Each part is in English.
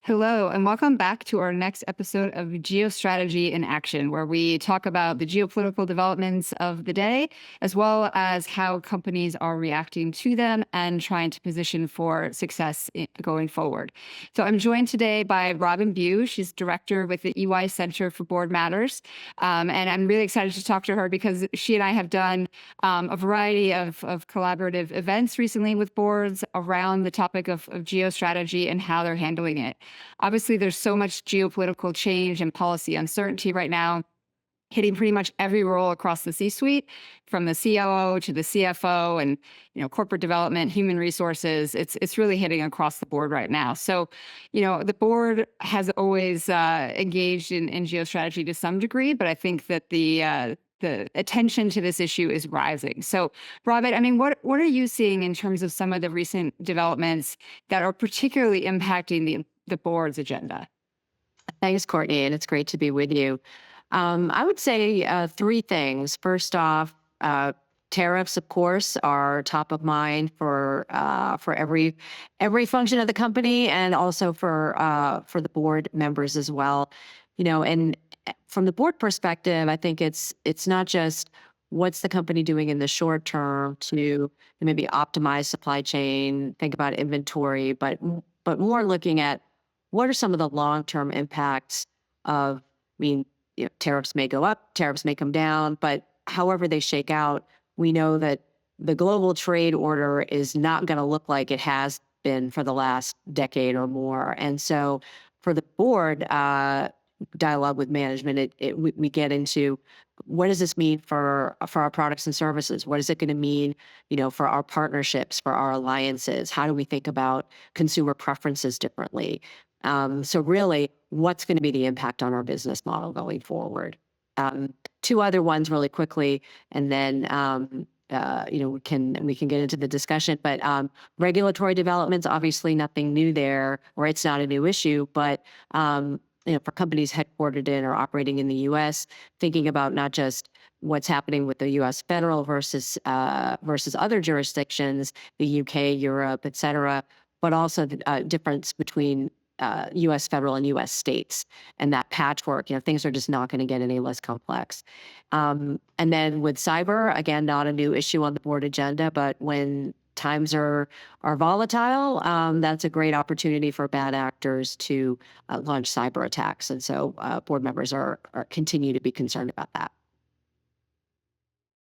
Hello, and welcome back to our next episode of Geostrategy in Action, where we talk about the geopolitical developments of the day, as well as how companies are reacting to them and trying to position for success going forward. So I'm joined today by Robyn Bew. She's director with the EY Center for Board Matters. And I'm really excited to talk to her because she and I have done a variety of collaborative events recently with boards around the topic of geostrategy and how they're handling it. Obviously, there's so much geopolitical change and policy uncertainty right now, hitting pretty much every role across the C-suite, from the COO to the CFO, and corporate development, human resources. It's really hitting across the board right now. So, the board has always engaged in geostrategy to some degree, but I think that the attention to this issue is rising. So, Robyn, I mean, what are you seeing in terms of some of the recent developments that are particularly impacting the board's agenda? Thanks, Courtney, and it's great to be with you. I would say three things. First off, tariffs, of course, are top of mind for every function of the company, and also for the board members as well. And from the board perspective, I think it's not just what's the company doing in the short term to maybe optimize supply chain, think about inventory, but more looking at what are some of the long-term impacts of, tariffs may go up, tariffs may come down, but however they shake out, we know that the global trade order is not going to look like it has been for the last decade or more. And so for the board, dialogue with management, we get into what does this mean for our products and services? What is it going to mean, for our partnerships, for our alliances? How do we think about consumer preferences differently? So really, what's going to be the impact on our business model going forward? Two other ones really quickly, and then we can get into the discussion. But regulatory developments, obviously nothing new there, or it's not a new issue. But for companies headquartered in or operating in the U.S., thinking about not just what's happening with the U.S. federal versus other jurisdictions, the U.K., Europe, et cetera, but also the difference between U.S. federal and U.S. states, and that patchwork. Things are just not going to get any less complex. And then with cyber, again, not a new issue on the board agenda, but when times are volatile, that's a great opportunity for bad actors to launch cyber attacks. And so board members are continue to be concerned about that.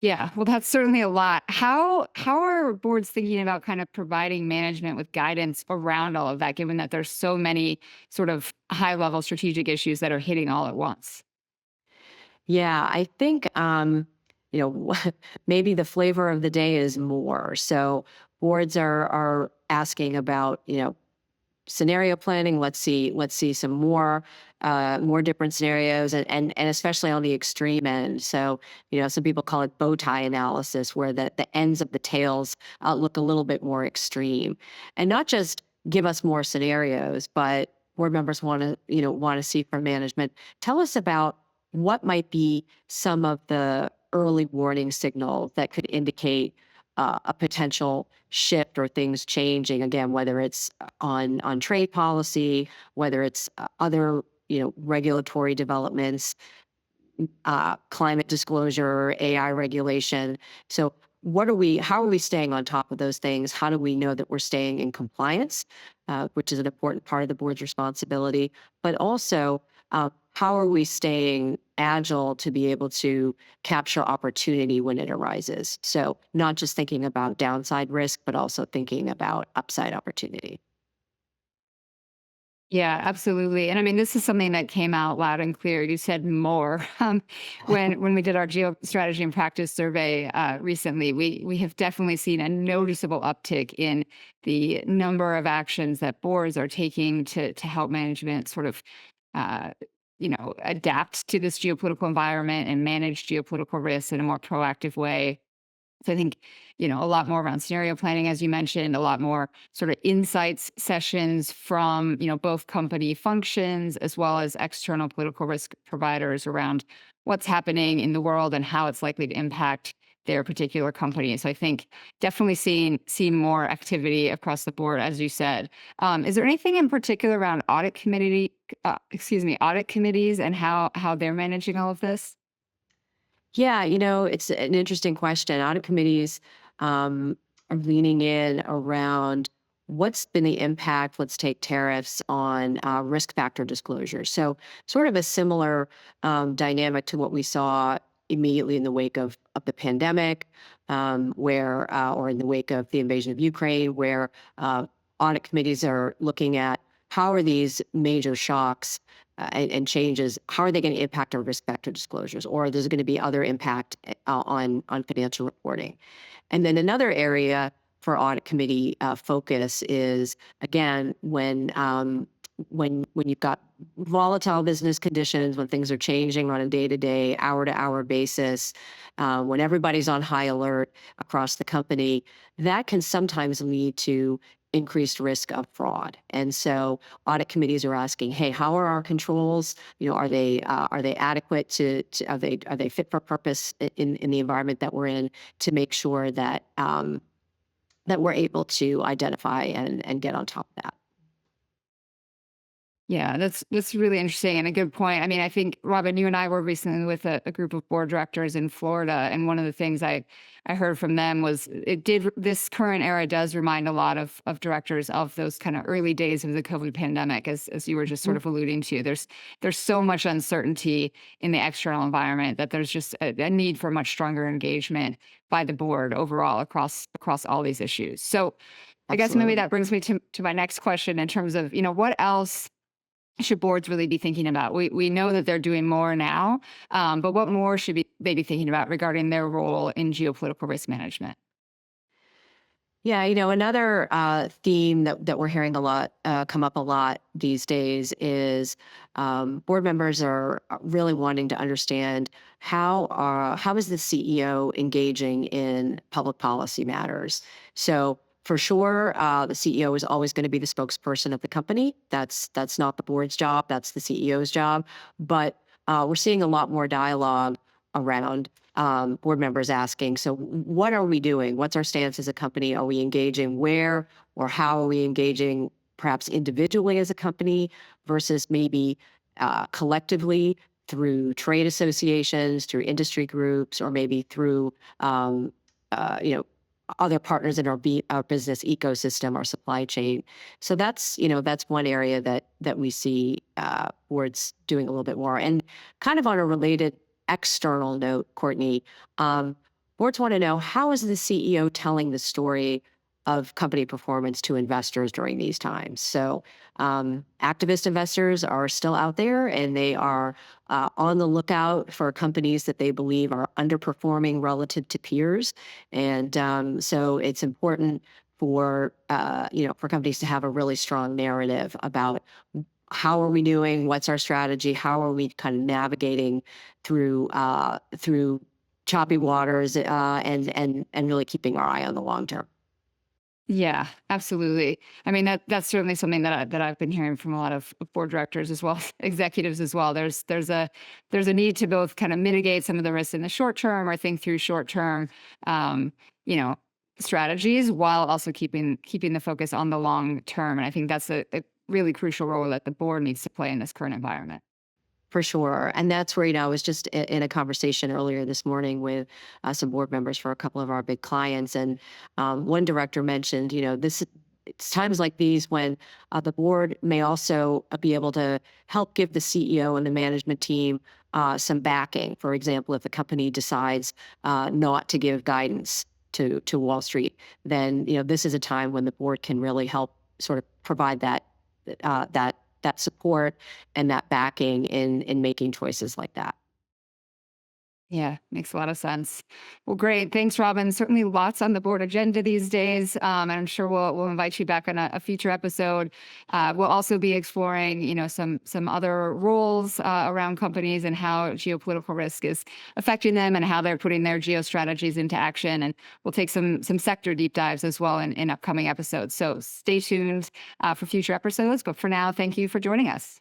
Yeah, well, that's certainly a lot. How are boards thinking about kind of providing management with guidance around all of that, given that there's so many sort of high-level strategic issues that are hitting all at once? Yeah, I think maybe the flavor of the day is more. So boards are asking about scenario planning. Let's see some more different scenarios, and especially on the extreme end. So some people call it bow tie analysis, where the ends of the tails look a little bit more extreme, and not just give us more scenarios, but board members want to see from management, tell us about what might be some of the early warning signals that could indicate a potential shift or things changing, again, whether it's on trade policy, whether it's other regulatory developments, climate disclosure, AI regulation. So how are we staying on top of those things? How do we know that we're staying in compliance, which is an important part of the board's responsibility, but also how are we staying agile to be able to capture opportunity when it arises? So not just thinking about downside risk, but also thinking about upside opportunity. Yeah, absolutely. And I mean, this is something that came out loud and clear. You said more when we did our geostrategy and practice survey recently. We have definitely seen a noticeable uptick in the number of actions that boards are taking to help management sort of adapt to this geopolitical environment and manage geopolitical risks in a more proactive way. So I think, a lot more around scenario planning, as you mentioned, a lot more sort of insights sessions from, both company functions as well as external political risk providers around what's happening in the world and how it's likely to impact their particular company. So I think definitely seeing more activity across the board, as you said. Is there anything in particular around audit committees and how they're managing all of this? Yeah, it's an interesting question. Audit committees are leaning in around what's been the impact, let's take tariffs on risk factor disclosure. So, sort of a similar dynamic to what we saw immediately in the wake of the pandemic, or in the wake of the invasion of Ukraine, where audit committees are looking at how are these major shocks and changes, how are they going to impact our risk factor disclosures, or there's going to be other impact on financial reporting. And then another area for audit committee focus is, again, when you've got volatile business conditions, when things are changing on a day-to-day, hour-to-hour basis, when everybody's on high alert across the company, that can sometimes lead to increased risk of fraud. And so audit committees are asking, hey, how are our controls? Are they adequate are they fit for purpose in the environment that we're in, to make sure that that we're able to identify and get on top of that. Yeah, that's really interesting and a good point. I mean, I think, Robyn, you and I were recently with a group of board directors in Florida, and one of the things I heard from them was this current era does remind a lot of directors of those kind of early days of the COVID pandemic, as you were just sort of alluding to. There's so much uncertainty in the external environment that there's just a need for much stronger engagement by the board overall across all these issues. So I guess maybe that brings me to my next question in terms of, what else should boards really be thinking about? We know that they're doing more now, but what more should they be thinking about regarding their role in geopolitical risk management? Yeah, another theme that we're hearing a lot come up a lot these days is board members are really wanting to understand how is the CEO engaging in public policy matters. So for sure, the CEO is always going to be the spokesperson of the company. That's not the board's job. That's the CEO's job. But we're seeing a lot more dialogue around board members asking, so what are we doing? What's our stance as a company? Are we engaging where or how are we engaging, perhaps individually as a company versus maybe collectively through trade associations, through industry groups, or maybe through other partners in our business ecosystem, our supply chain. So that's one area that we see boards doing a little bit more. And kind of on a related external note, Courtney, boards want to know, how is the CEO telling the story of company performance to investors during these times? So activist investors are still out there, and they are on the lookout for companies that they believe are underperforming relative to peers. And so it's important for companies to have a really strong narrative about how are we doing, what's our strategy, how are we kind of navigating through choppy waters, and really keeping our eye on the long term. Yeah, absolutely. I mean, that's certainly something that I've been hearing from a lot of board directors as well, executives as well. There's a need to both kind of mitigate some of the risks in the short term or think through short term, strategies, while also keeping the focus on the long term. And I think that's a really crucial role that the board needs to play in this current environment. For sure. And that's where, I was just in a conversation earlier this morning with some board members for a couple of our big clients. And one director mentioned, it's times like these when the board may also be able to help give the CEO and the management team some backing. For example, if the company decides not to give guidance to Wall Street, then, this is a time when the board can really help sort of provide that support and that backing in making choices like that. Yeah, makes a lot of sense. Well, great. Thanks, Robyn. Certainly lots on the board agenda these days. And I'm sure we'll invite you back on a future episode. We'll also be exploring, some other roles around companies and how geopolitical risk is affecting them and how they're putting their geostrategies into action. And we'll take some sector deep dives as well in upcoming episodes. So stay tuned for future episodes. But for now, thank you for joining us.